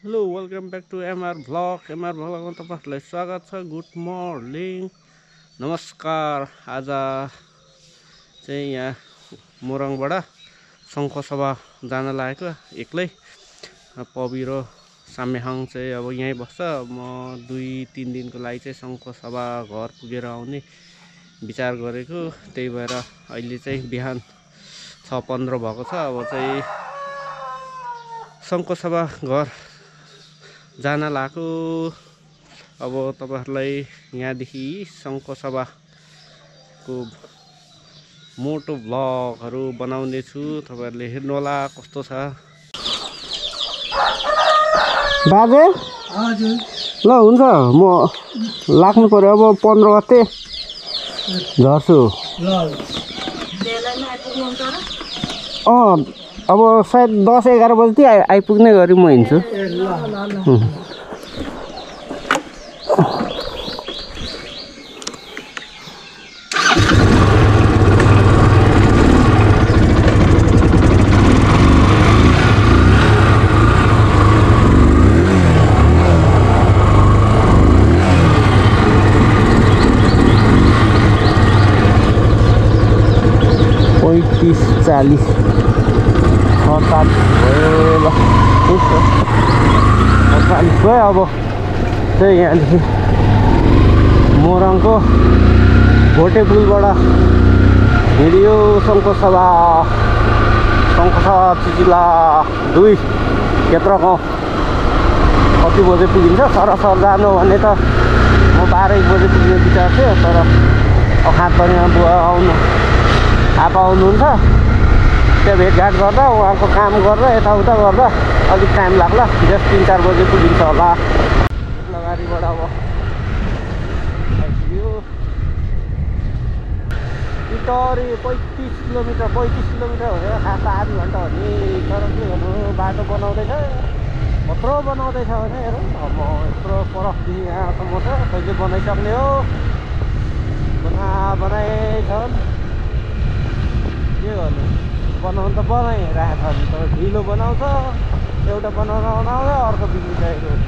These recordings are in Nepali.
Hello welcome back to MR भ्लगमा तपाईँहरूलाई स्वागत छ। गुड मर्निङ, नमस्कार। आज चाहिँ यहाँ मोरङबाट शङ्खसभा जान लागेको एक्लै। पवि र साम्याहाङ चाहिँ अब यहीँ बस्छ। म 2-3 दिनको लागि चाहिँ शङ्खसभा घर पुगेर आउने विचार गरेको। त्यही भएर अहिले चाहिँ बिहान 6:15 भएको छ। अब चाहिँ शङ्खसभा घर जान लागेको। अब तपाईहरुलाई यहाँदेखि शङ्खसभाको मोटो भ्लगहरू बनाउने छु। तपाईहरुले हेर्नु होला कस्तो छ। बाजे हजुर ल हुन्छ, म लाग्नु पर्यो। अब 15 गते झर्छु। अब सायद 10-11 बजेतिर आइपुग्ने गरी म हिँड्छु। चालीस 48 भयो ल, 48 भयो। अब चाहिँ यहाँदेखि मोरङको भोटे पुलबाट हिँडियो शङ्खसभा चिचिला 2 क्षेत्रको कति बजे पुगिन्छ। सरसर जानु भने त म 12-1 बजे पुग्ने विचार थियो, तर अखातमा बुवा आप्पा आउनुहुन्छ। त्यो भेटघाट गर्दा उहाँको काम गर्दा यताउता गर्दा अलिक टाइम लाग्ला। जस्ट 3-4 बजे पुगिन्छ होला। गाडीबाट अब आइपुग्यो। इटरी 35 किलोमिटर हो। खास आधी घन्टा हो नि, तर के गर्नु, बाटो बनाउँदैछ। कत्रो बनाउँदैछ भने हेरौँ। अब यत्रो परखदेखि यहाँसम्म छ, कहिले बनाइसक्ने हो। बनाएछन्, के गर्नु। बनाउनु त बनाइरहेको छ नि, तर ढिलो बनाउँछ। एउटा बनाउँदा अर्को बिग्रिसकेको हुन्छ।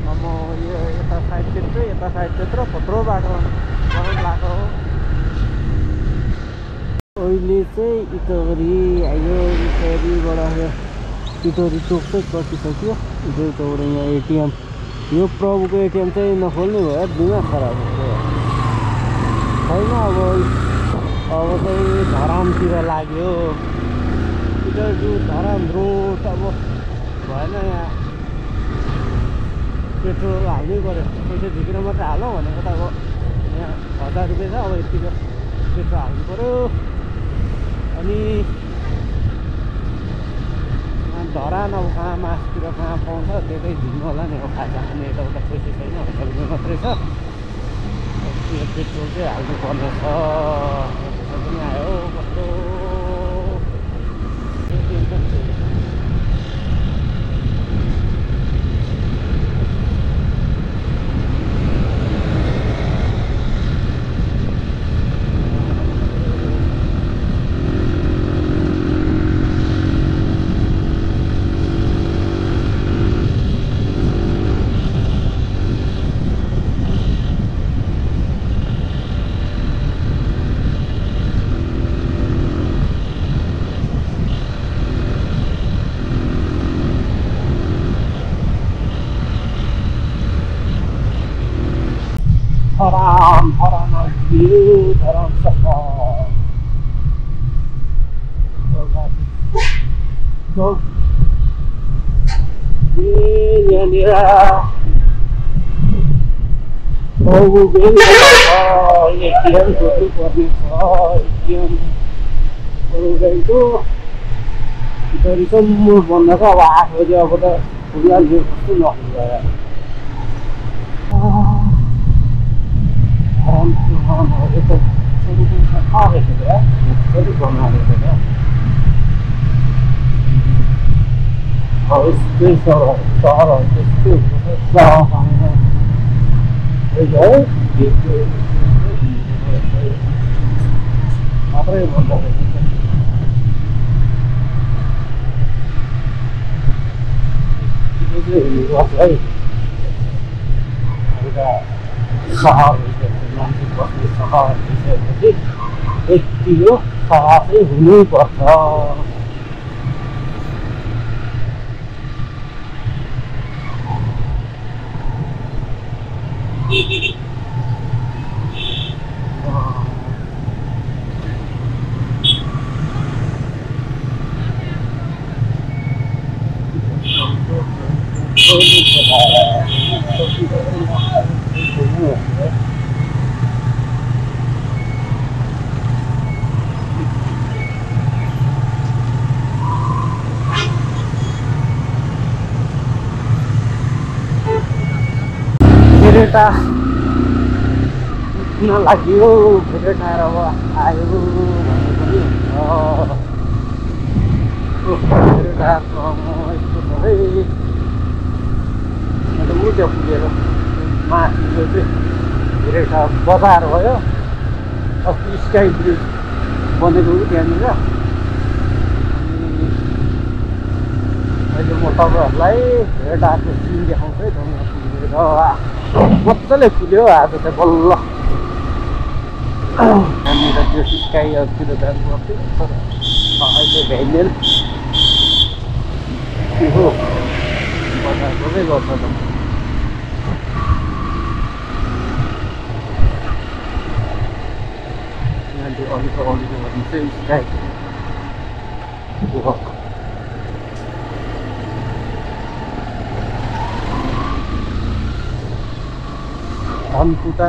अब यो यता साइड त्यत्रो कत्रो बाटो बनाउनु लाग्यो। अहिले चाहिँ इटरी आयो। इटरीबाट इटरी चोक चाहिँ कटिसक्यो। इटरी चोकबाट यहाँ एटिएम, यो प्रभुको एटिएम चाहिँ नखोल्ने भयो। दिमाग खराब भयो छैन। अब चाहिँ धरामतिर लाग्यो। इटरी धराम रोड अब भएन। यहाँ पेट्रोल हाल्नै पऱ्यो। पैसा झिकेर मात्रै हालौँ भनेको त अब यहाँ 1000 रुपियाँ छ। अब यतिको पेट्रोल हाल्नु पऱ्यो। अनि धरान अब कहाँ मासतिर कहाँ पाउँछ त्यतै झिक्नु होला नि। अब खाजा खाने यताउता पैसा छैन, होटलमा मात्रै छ। पेट्रोल चाहिँ हाल्नु पर्ने छ। पैसा पनि आयो कस्तो। धराम सफा यहाँनिर एटिएम खोज्नु पर्ने छ। एटिएमको इटरीसम्म बन्द छ। अब 8 बजे अब त खुल्ला यो कस्तो नखुल्ला। चाहिँ हुनुपर्छ है। एउटा सहर भइसकेपछि मान्छे बस्ने सहर भइसकेपछि यति हो सहर चाहिँ हुनुपर्छ। भेरेटा उठ्न लाग्यो, भेरेटा अब आयो भने पनि हुन्छ। भेरेटाको यस्तो छ है, अन्त ऊ त्यो पुगेर माथिको चाहिँ भेरेटा बजार भयो। अस्ति स्काई ब्रिज बनेको त्यहाँनिर। अनि अहिले म तपाईँहरूलाई भेरेटाको सिन देखाउँछु है। मजाले फुल्यो आज चाहिँ बल्ल। यहाँनिर त्यो स्काईतिर जानु पर्थ्यो, तर अहिले भ्याइँदैन। के हो बजारको चाहिँ गर्छ त। यहाँ त्यो अलिक अलिक भन्नु चाहिँ स्काई धनकुटा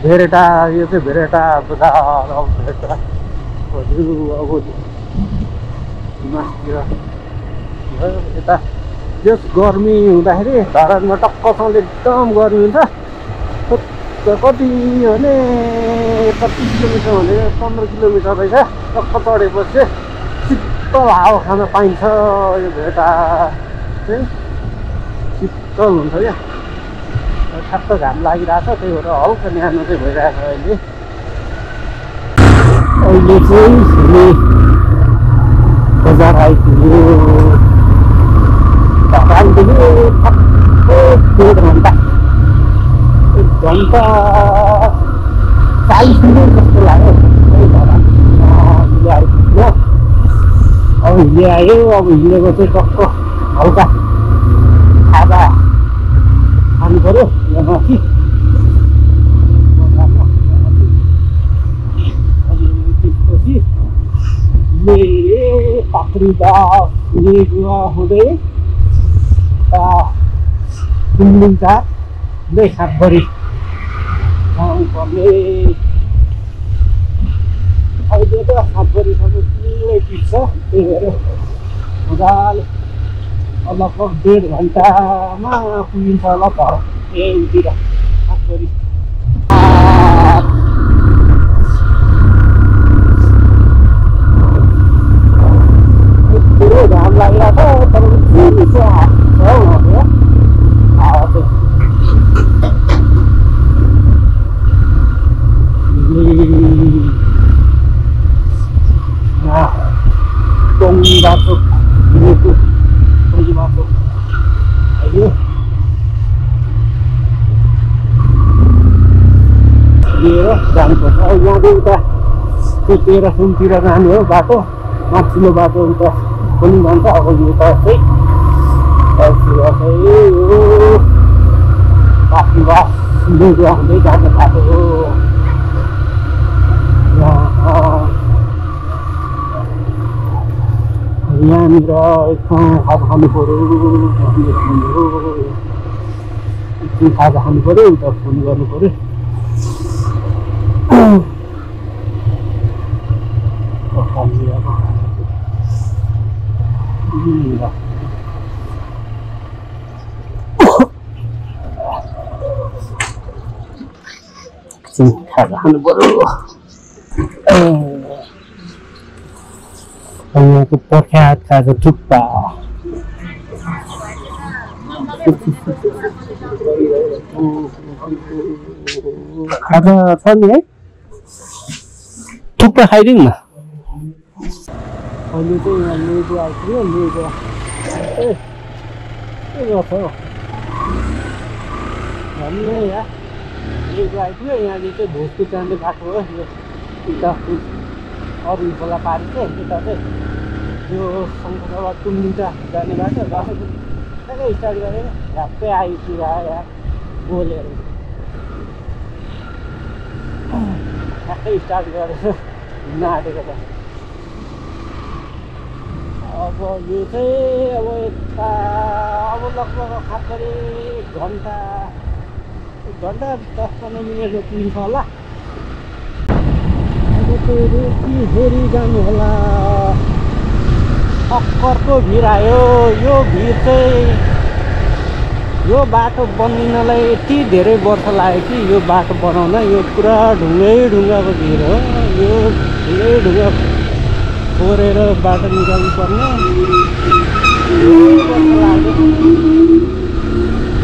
भेरेटा, यो चाहिँ भेरेटा बजार। अब भेरेटा अब हिमालतिर यता जस गर्मी हुँदाखेरि धरानमा टक्कसँगले एकदम गर्मी हुन्छ। कति भने 30 किलोमिटर भने 15 किलोमिटर रहेछ। टक्क चढेपछि शीतल हावा खान पाइन्छ। यो भेरेटा चाहिँ शीतल हुन्छ क्या। ठ्याक्क घाम लागिरहेछ, त्यही भएर हल्का न्यानो चाहिँ भइरहेछ अहिले। अहिले चाहिँ हामी बजार आइपुग्यो। आइपुग्यो ठ्याक्क 1 घन्टा 40 मिनट जस्तो लाग्यो। आइपुग्यो। अब हिले आयो। अब हिलेको चाहिँ टक्क हल्का खाजा खानु पऱ्यो यहाँ माथि। त्यसपछि पात्रीदास हुँदै कुम्लिङका हुँदै सातभरि जानुपर्ने। अहिले त सातभरिसम्म पुरै टिप्छ। त्यही भएर मजाले लगभग 1.5 घन्टामा पुगिन्छ होला त। उतिर सातभरि यत्रो घाम लागिरहेको छ। तर टोङ्गी बाटो हिँडेको टोङ्गी बाटो अहिले लिएर जानुपर्छ। अब यहाँदेखि उता त्यो तेह्रथुमतिर जाने हो बाटो, माथिल्लो बाटो उता पनि जान्छ। अब यो त चाहिँ पात्रीदास हुँदै जाने बाटो हो। यहाँनिर एकछिन खाजा खानु पऱ्यो। एकछिन खाजा खानु पऱ्यो, उता फोन गर्नु पऱ्यो। खाजा खानु पऱ्यो। यहाँको प्रख्यात खाजा थुक्पा। खाजा छ नि है, थुक्पा खाइदिउँ न। अहिले चाहिँ यहाँ लेगो आइपुग्यो। लेगो के गर्छ हौ हामीले यहाँ यो आइपुग्यो यहाँनिर चाहिँ भोजपुर जाने बाटो हो यो उता अरू खोला पारि चाहिँ यता चाहिँ यो शङ्करसभा टुम्लिटा जाने बाटो ठ्याक्कै स्टार्ट गरेर झ्याप्पै आइपुग्यो यहाँ बोलेर ठ्याक्कै स्टार्ट गरेर हिँड्न आँटेको त अब यो चाहिँ अब यता अब लगभग खास गरी 1 घन्टा 10-15 मिनटमा पुग्छ होला अब चाहिँ रोटी जानु होला अक्करको भिड आयो यो भिड चाहिँ यो बाटो बनिनलाई यति धेरै वर्ष लाग्यो कि यो बाटो बनाउन यो पुरा ढुङ्गाको भिड हो यो ढुङ्गा फोरेर बाटो निकाल्नु पर्ने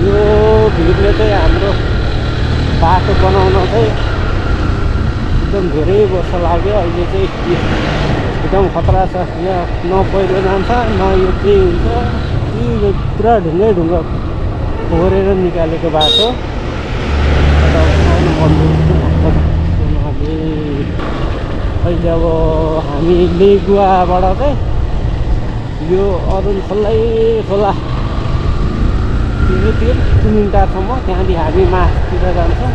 यो भिडले चाहिँ हाम्रो बाटो बनाउन चाहिँ एकदम धेरै वर्ष लाग्यो अहिले चाहिँ एकदम खतरा छ यहाँ न पहिरो जान्छ न यो के हुन्छ यो पुरा ढुङ्गा फोरेर निकालेको बाटो अहिले अब हामी लेगुवाबाट चाहिँ यो अरुण खोला त्यो टुमिन्टासम्म त्यहाँदेखि हामी मासतिर जान्छौँ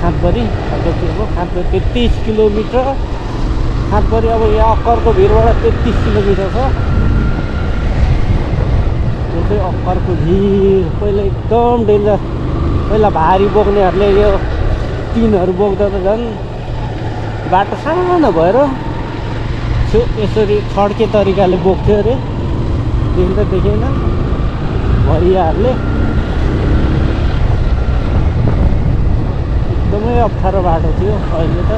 खाँदबरी खाँदबरी 33 किलोमिटर खाँदबरी अब यहाँ अक्करको भिरबाट 33 किलोमिटर छ यो चाहिँ अक्करको भिर पहिला एकदम डेन्जर पहिला भारी बोक्नेहरूले यो टिनहरू बोक्दा त झन् बाटो सानो भएर यसरी छड्के तरिकाले बोक्थ्यो अरे देख्दा देखेन भैयाहरूले एकदमै अप्ठ्यारो बाटो थियो अहिले त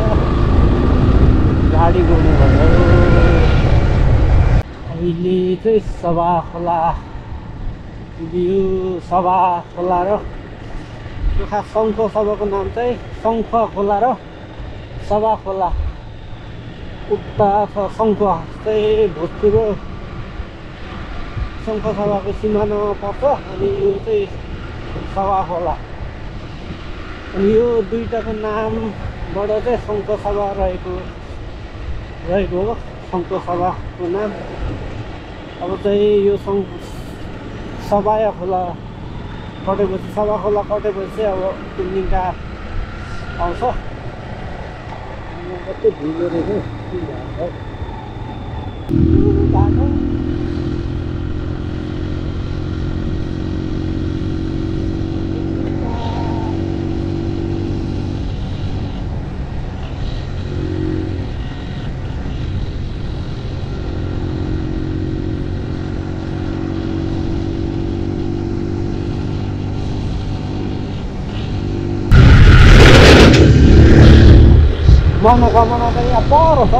गाडी गोड्नु भयो अहिले चाहिँ सभा खोला यो सभा खोला र त्यो खास शङ्ख सभाको नाम चाहिँ शङ्ख खोला र सभा खोला उता छ शङ्ख चाहिँ भोजपुर शङ्ख सभाको सिमानामा पर्छ अनि यो चाहिँ सभा खोला अनि यो दुईटाको नामबाट चाहिँ शङ्ख सभा रहेको हो शङ्ख सभाको नाम अब चाहिँ यो सभाया खोला कटेपछि सभा खोला कटेपछि चाहिँ अब टुम्लिङका आउँछ कति भिड रहेछ बाटो मनोकामना चाहिँ यहाँ पर छ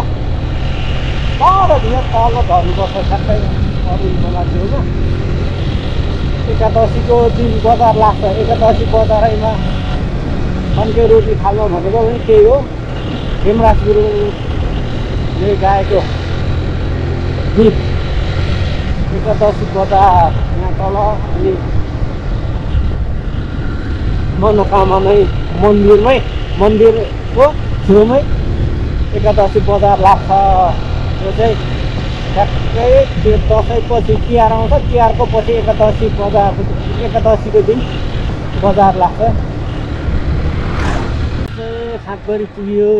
परतिर तल झर्नुपर्छ ठ्याक्कै अरू खोला थियो होइन एकादशीको दिन बजार लाग्छ एकादशी बजारैमा अन्के रोटी खानु भनेको पनि त्यही हो हेमराज गुरुङले गाएको गीत एकादशी बजार यहाँ तल अनि मनोकामना मन्दिरको छेउमै एकादशी बजार लाग्छ यो चाहिँ ठ्याक्कै त्यो दसैँपछि तिहार आउँछ तिहारको पछि एकादशीको दिन बजार लाग्छ खाँदबरी पुग्यो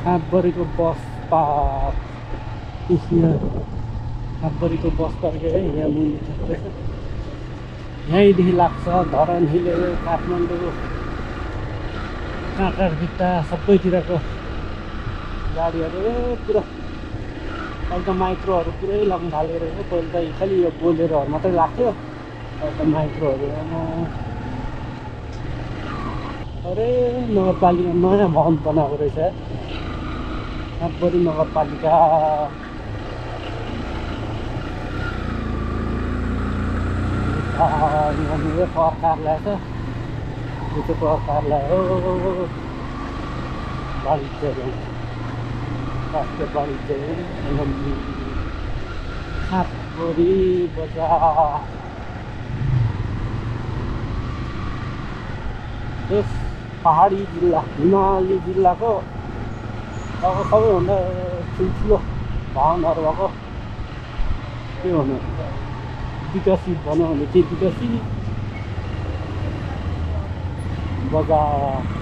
खाँदबरीको बस पार्क खाँदबरीको बस पार्क है यहाँ मुनि यहीँदेखि लाग्छ धरान हिल काठमाडौँ काँक्राभिट्टा सबैतिरको गाडीहरू पुरा अहिले त माइक्रोहरू पुरै लाग्नु थालेको रहेछ पहिला त खालि यो बोलेरोहरू मात्रै लाग्थ्यो अहिले त माइक्रोहरू अरे नगरपालिका नयाँ भवन बनाएको रहेछ खाँदबरी नगरपालिका यहाँनिर कर कार्यालय छ यो चाहिँ कर कार्यालय हो वाणिज्य राष्ट्रिय वाणिज्य खाँदबरी पोखरी बजार यस पहाडी जिल्ला हिमाली जिल्लाको अब सबैभन्दा ठुल्ठुलो भवनहरू भएको के भन्नु विकसित भनौँ भने चाहिँ विकसित बजार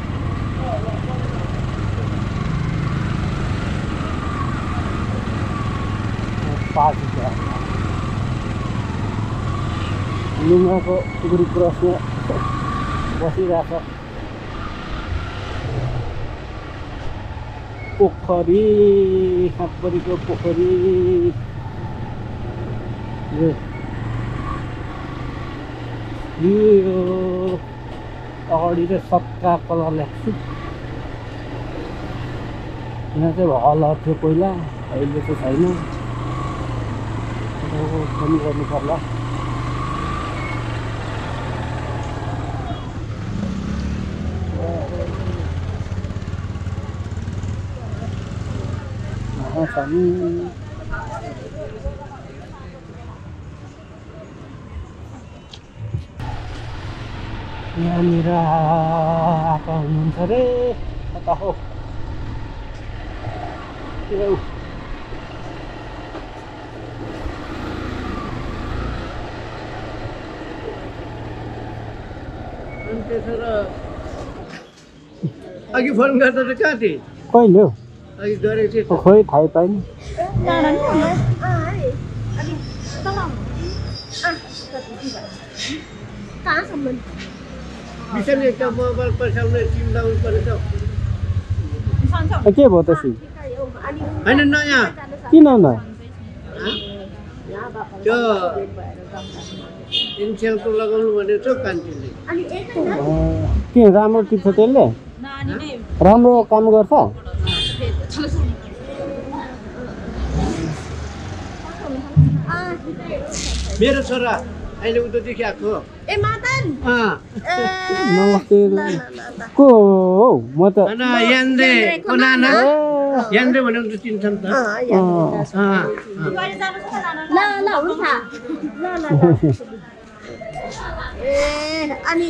लुङ्गाको टुक्री क्रसमा बसिरहेछ पोखरी खापरीको पोखरी यो अगाडि चाहिँ सक्का कलर ल्याएको यहाँ चाहिँ हलहरू थियो पहिला अहिले चाहिँ छैन पनि गर्नु पर्ला यहाँनिर आएको हुनुहुन्छ रे कता हो अघि फोन गर्दा त कहाँ थिए कहिले हो अघि गरेको थिएँ खोइ थाहै पाएन बिसन् एकटा मोबाइल पठाउने सिम लाउनु पर्ने त के भयो त सिम होइन नयाँ किन न त्यो इन्सेलको लगाउनु भनेको छ कान्तिले के राम्रो टिप्छ त्यसले राम्रो काम गर्छ मेरो छोरा अहिले उतादेखि आएको ए मदन नमस्ते को हौ म त यान्द्रे को नाना यान्द्रे भनेको त चिन्छन् त ल ल हुन्छ ल ल ए अनि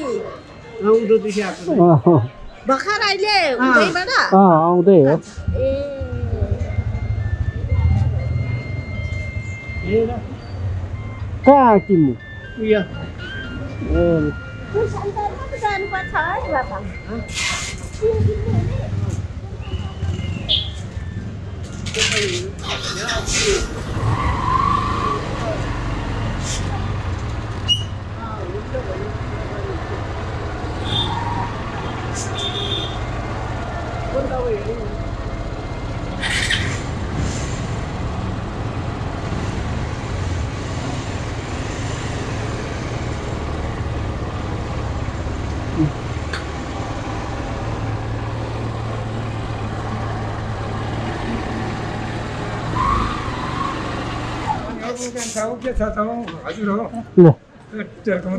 उतादेखि आएको भर्खर अहिले उतैबाट आउँदै हो ए कहाँ किन्नु उयो जानुपर्छ है बाबा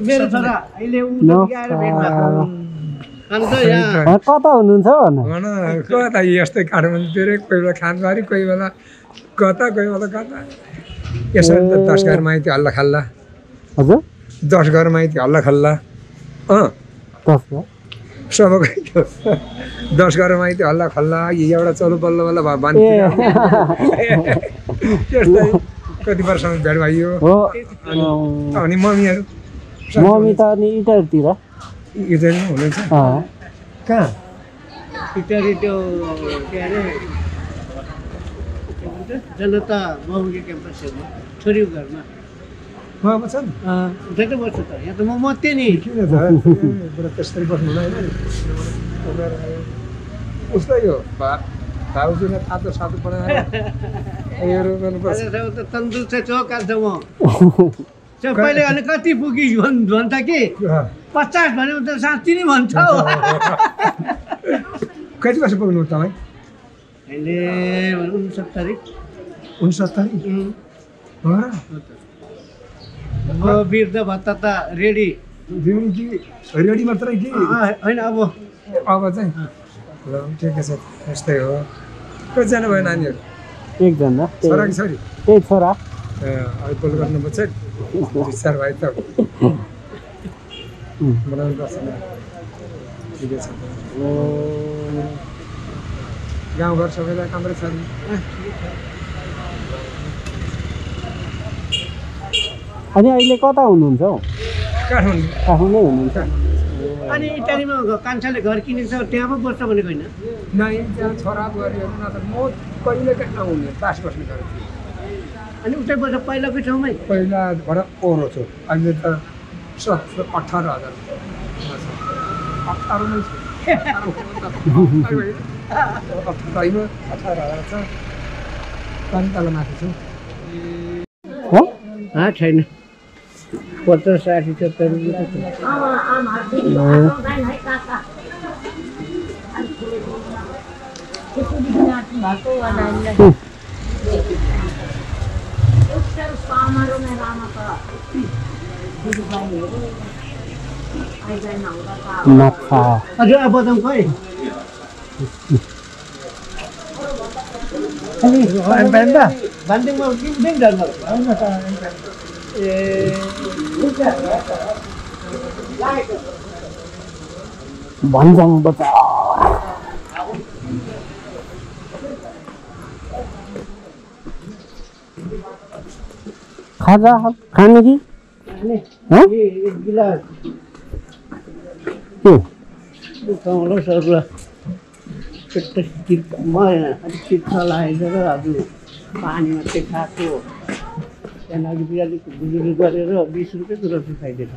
मेरो छोरा अहिले उतादेखि आएर भेट भएको अन्त यहाँ कता हुनुहुन्छ कता यस्तै काठमाडौँतिरै कोही बेला खानबारी कोही बेला कता कोही बेला कता यसरी त 10 घर माइती हल्ला खल्ला हजुर 10 घर माइती हल्ला खल्ला 10 घर माइती हल्ला खल्ला एउटा चलो बल्ल बल्ल बान्थे त्यस्तै कति वर्षसम्म भेट भइयो अनि मम्मीहरू मम्मी त अनि इटारतिर इटाली हुनुहुन्छ कहाँ इटाली त्यो के अरे जनता बहुमुखी क्याम्पस हेर्नु छोरीको घरमा उहाँमा छन् उतै त बस्छु त यहाँ त म मात्रै नि किन त बरु त्यसरी बस्नु होइन उस्तै हो भाउजूले तातो सातो बनाएर गर्नुपर्छ त तन्दुरुस्त छ कान्छ म पहिले भने कति पुगी भन्छ कि 50 भन्यो त साँच्ची नै भन्छ हौ कति वर्ष पुग्नु तपाईँ अहिले 69 हो र वृद्ध भत्ता त रेडी रेडी मात्रै कि होइन अब चाहिँ ल ठिकै छ यस्तै हो कतिजना भयो नानीहरू एकजना छोरा कि छोरी त्यही छोरा अल्कोहल गर्नुपर्छ 2-4 भाइ त बनाउनु पर्छ ठिकै छ गाउँघर सबैलाई राम्रो छ नि अनि अहिले कता हुनुहुन्छ हौ काठमाडौँ काठमाडौँ हुनुहुन्छ अनि इटालीमा कान्छाले घर किनेको छ त्यहाँ पो बस्छ भनेको होइन नै त्यहाँ छोरा बुहारीहरू नत्र म कहिलेकाहीँ आउने पास बस्ने गरेको थिएँ अनि उतै बस्छ पहिलाको ठाउँमै पहिला भएर ओह्रो छु अहिले त 18,000 18 नै छु 18,000 छ पानी तल माथि छु हो छैन 50 60 70 रुपियाँ नखा हजुर अब बदाम खै अनि भन्दैमा किन डरमा ए भन्जाङ बजार खाजा खाने कि हाँ? एक गिलास के कमलो सरुवा अलिक तिर्खा लागेर हजुर पानी मात्रै खाएको त्यहाँदेखि अघि बिरालीको बुजुर्ग गरेर 20 रुपियाँको रोटी खाइदिएछ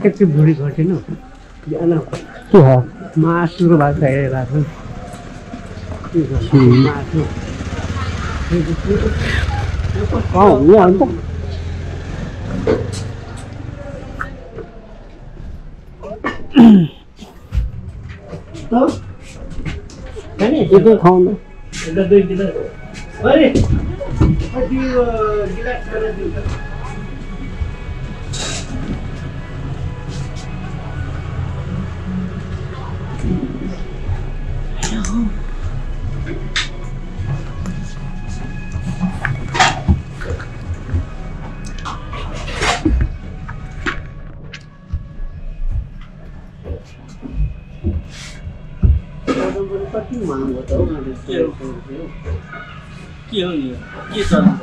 त्यति भुँडी घटेन बिहान के हो मासु र भात खाइरहेको छु मासु हुने अन्त एकै खाउनु एउटा 2 गिलास अरे कति गिलास गरेर दिन्छ कति महँगो त हौ के हो नि के चल्छ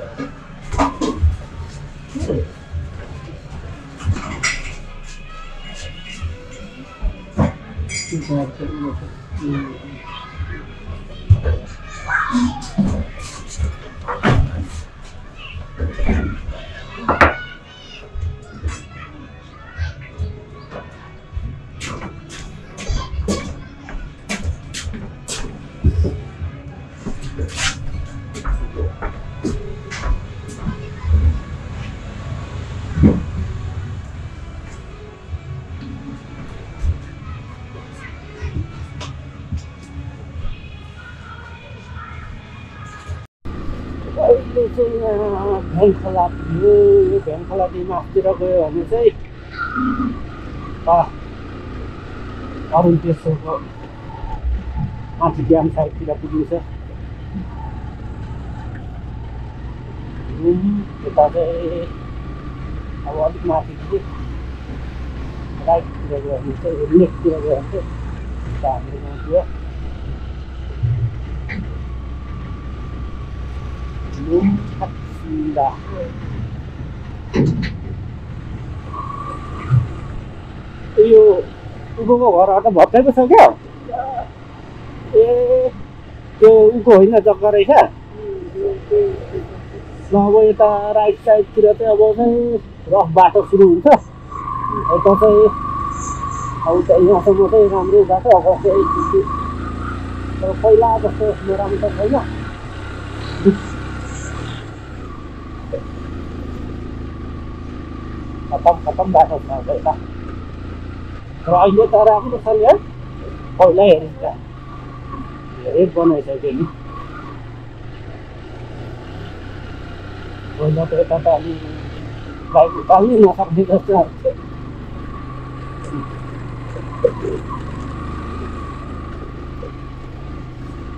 अहिले चाहिँ यहाँ भ्याङखोला पुग्यो यो भ्याङखोलादेखि मासतिर गयो भने चाहिँ अरुण तेस्रोको माथि ड्याम साइडतिर पुगिन्छ यता चाहिँ अब अलिक माथि पुग्यो राइटतिर गयो भने चाहिँ लेफ्टतिर गयो भने चाहिँ यता हाम्रो गाउँतिर Lumhatsila. यो उकोको घर त भत्काएको छ क्या ए त्यो उको होइन जग्गा रहेछ अब यता राइट साइडतिर चाहिँ अब चाहिँ रफ बाटो सुरु हुन्छ यता चाहिँ अब त यहाँसम्म चाहिँ राम्रो बाटो अब चाहिँ तर पहिला जस्तो नराम्रो त छैन खतम बाटो छ यता र अहिले त राम्रो छ नि है पहिला हेरेँ त धेरै बनाइसक्यो नि पहिला त यता त अलि बाइक उकाल्नै नसक्ने जस्तो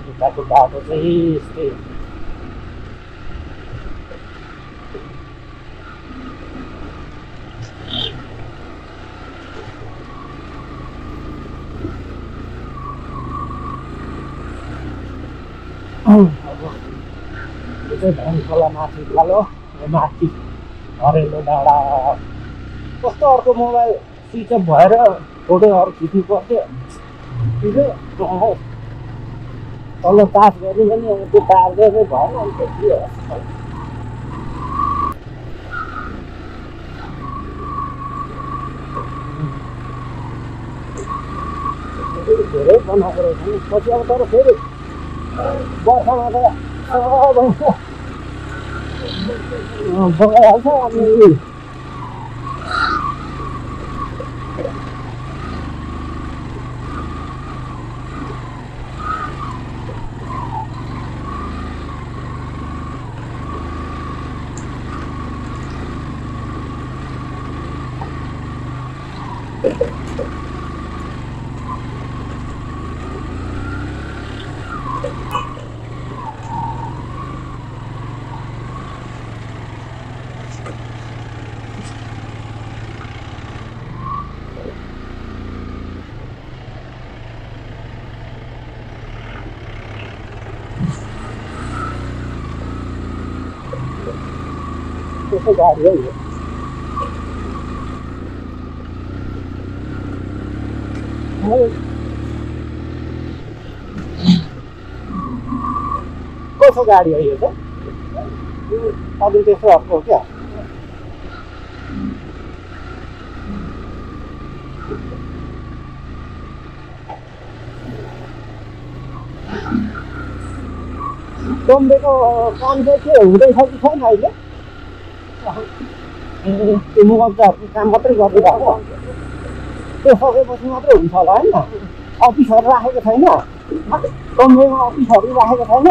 यताको बाटो चाहिँ यस्तै चाहिँ धनखोला माथि खालो माथि हरेलो डाँडा कस्तो अर्को मोबाइल स्विच अफ भएर फोटोहरू खिच्नु पर्थ्यो तल चार्ज गर्नु पनि अब त्यो चार्जरै भएन अन्त के हो धेरै बनाएको रहेछ नि पछि अब तर फेरि वर्षमा त बगाइहाल्छ अनि त्यसो गाडी हो यो कसो गाडी हो यो त अझै त्यस्तो अर्को हो क्या बम्बेको काम चाहिँ के हुँदैछ कि छैन अहिले त्यो मुगल्जाहरूको काम मात्रै गरिरहेको त्यो सकेपछि मात्रै हुन्छ होला होइन अफिसहरू राखेको छैन बम्बेमा अफिसहरू राखेको छैन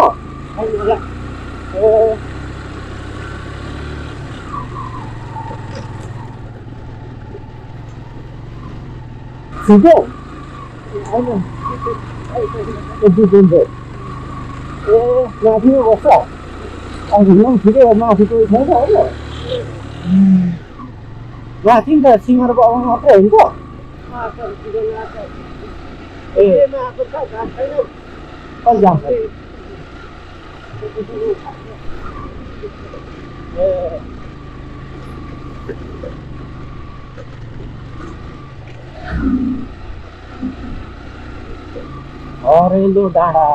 ए ठिकै होइन ए माथिमा बस्छ अब घुम्नु पनि ठिकै हो माथि कोही छैन होइन माथि त सिमर बाबा मात्रै होइन त ए कति जान्छ ए हरेलो डाँडा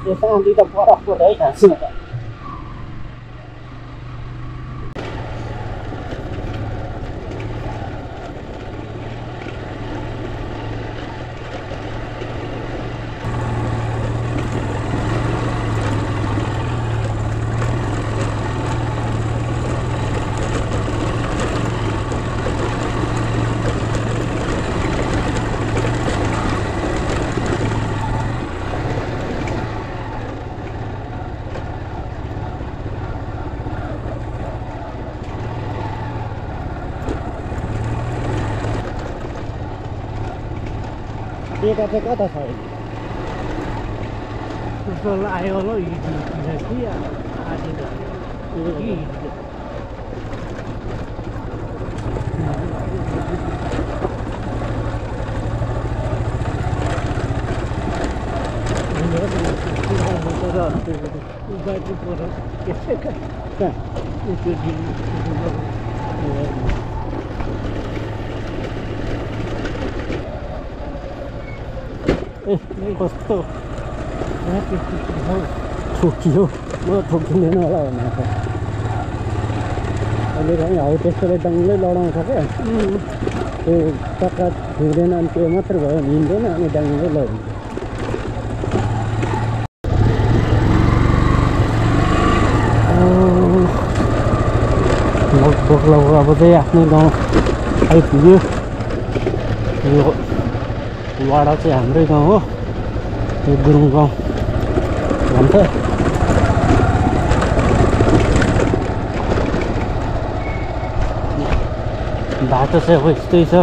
यो शान्ति त बरफको रहिरहेको छ बेटा चाहिँ कता छ अहिले त्यस्तो आयो होला हिजो कि आज कस्तो ठोकियो म ठोकिँदैन होला भनेर अहिले कहीँ हौ त्यस्तोले डङ्गै लडाउँछ क्या त्यो चक्का छुँदैन अनि त्यो मात्रै भयो हिँड्दैन अनि डङ्गै लडिन्छ लगभग अब चाहिँ आफ्नो गाउँ आइपुग्यो यो वाडा चाहिँ हाम्रै गाउँ हो यो गुरुङ गाउँ भन्छ बाटो चाहिँ अब यस्तै छ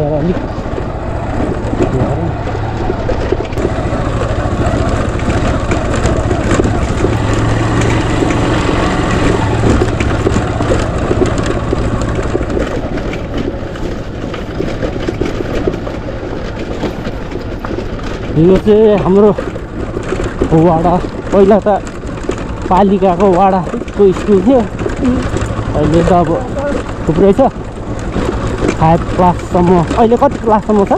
गएर अलिक यो चाहिँ हाम्रो वाडा पहिला त पालिकाको वाडाको स्कुल थियो अहिले त अब थुप्रै छ 5 क्लाससम्म अहिले कति क्लाससम्म छ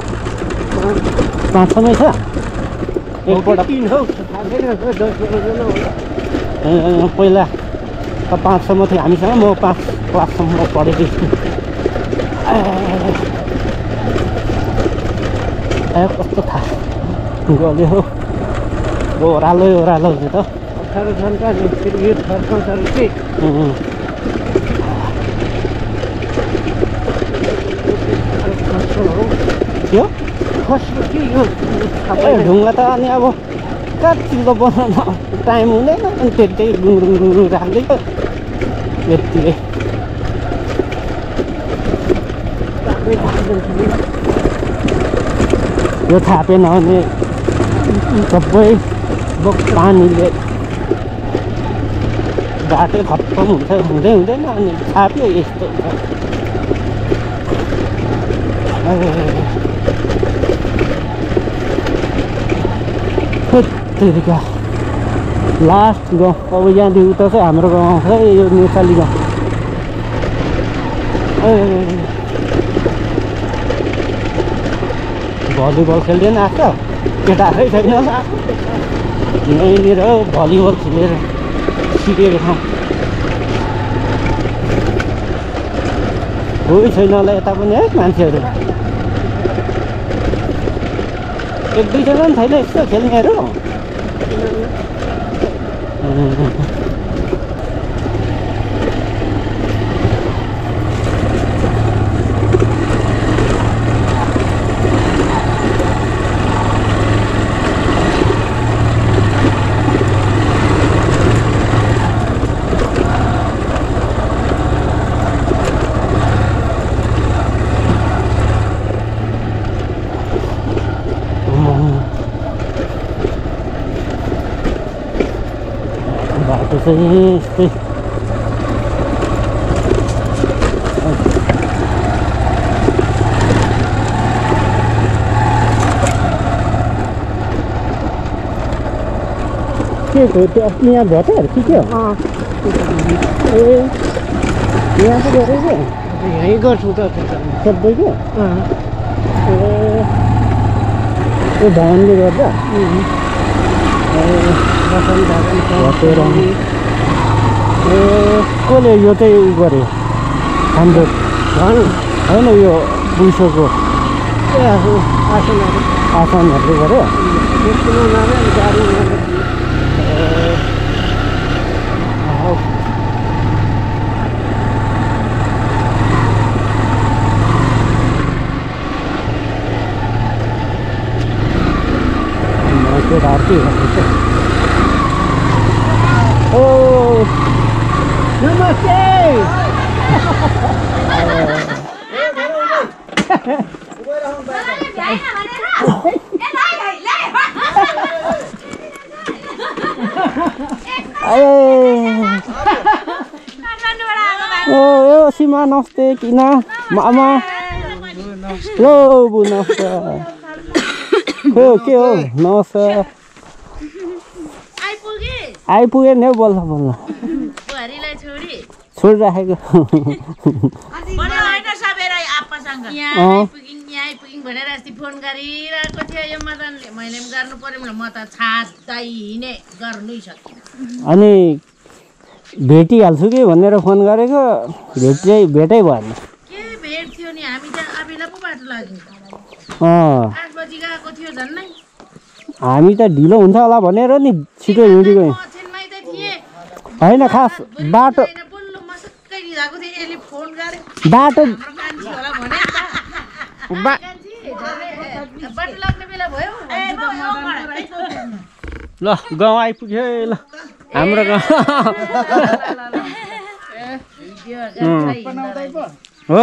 5 सम्मै छ एकपल्ट पहिला त 5 सम्म थियो हामीसँग म 5 क्लाससम्म पढेको स्कुल कस्तो थाहा गल्यो हो ओह्रालो ओह्रालो हुन्छ त 18 घन्टा फेरि यो फर्काउँछ चाहिँ यो खस्नु कि यो ढुङ्गा त अनि अब कतिको बनाउन टाइम हुँदैन अनि त्यही गुङरुङ राख्दै यत्तिकै यो थापेन भने सबै पानीले बाटो खत्तम हुन्छ हुँदै हुँदैन अनि थाप्यो यस्तो तरिका लास्ट गाउँ अब यहाँदेखि उता चाहिँ हाम्रो गाउँ आउँछ यो नेपाली गाउँ भलिबल खेल्दैन आजकल केटाकै छैन यहीँनिर भलिबल खेलेर सिकेको ठाउँ कोही छैन होला यता पनि है मान्छेहरू 1-2 जना पनि छैन यस्तो खेल्नेहरू बाटो चाहिँ यस्तै के हो त्यो अस्ति यहाँ भटाहरू कि के हो ए यहाँ चाहिँ गरेको यहीँ गर्छु त सबैको ए धानले गर्दा कसले यो चाहिँ उ गरे हाम्रो धन होइन यो 200को आसनहरूले गऱ्यो केटाहरू के ओ नमस्ते ओ सीमा नमस्ते किन मामा लो बु नमस्ते हो के हो नमस्ते आइपुगे नि बल्ल बल्ल छोडिराखेको भनेर अस्ति फोन गरिरहेको थियो यो मदनले मैले पनि गर्नु पर्यो भने म त छाड्दै हिँडे गर्नै सकिनँ अनि भेटिहाल्छु कि भनेर फोन गरेको भेटै भएन के भेट थियो नि हामी त आबेला पो बाटो लाग्यो 8 बजी गएको थियो झन्नै हामी त ढिलो हुन्छ होला भनेर नि छिटो हिँडेको होइन खास बाटो बाटो ल गाउँ आइपुग्यो ल हाम्रो गाउँ हो